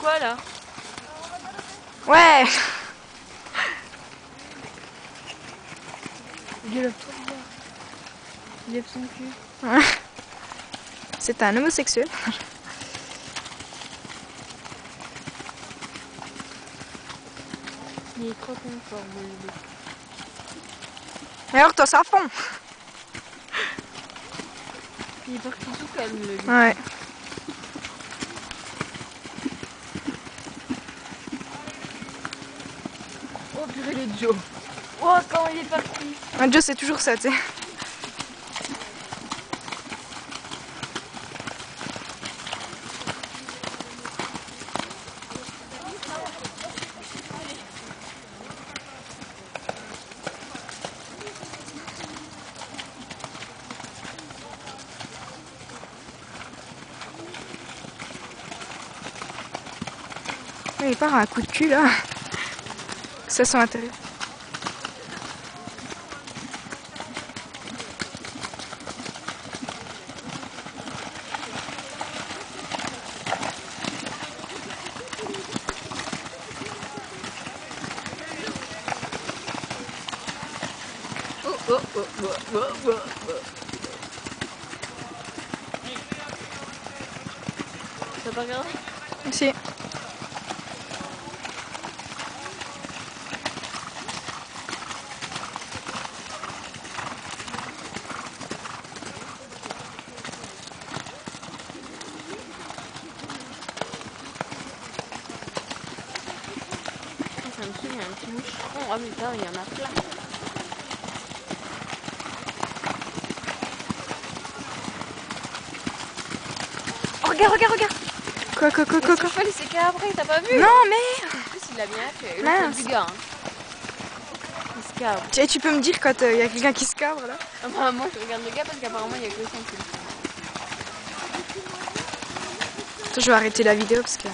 pas là. Ouais. Il lève trop bizarre. Il lève son cul. Ouais. C'est un homosexuel. Il est trop confort, mon bébé. Mais alors toi ça fond. Puis il est parti tout calme, le bébé. Ouais. Oh purée, le Joe. Oh, quand il est parti. Ouais, Joe c'est toujours ça, tu sais. Il part à un coup de cul là. Que ça soit intéressant. Oh, oh, oh, oh, oh, oh, oh. T'as pas regardé? Si. Ça me suit, il y a un petit moucheron. Oh putain, il y en a plein. Oh, regarde, regarde, regarde. Quoi, Le cheval il s'est cabré, t'as pas vu? Non mais. En plus, il l'a bien fait. Mince. Le c'est du gars. Hein. Il se cabre. Tu peux me dire quand il y a quelqu'un qui se cabre là? Enfin, moi je regarde le gars parce qu'apparemment il y a que le son qui le fait. Attends, je vais arrêter la vidéo parce que...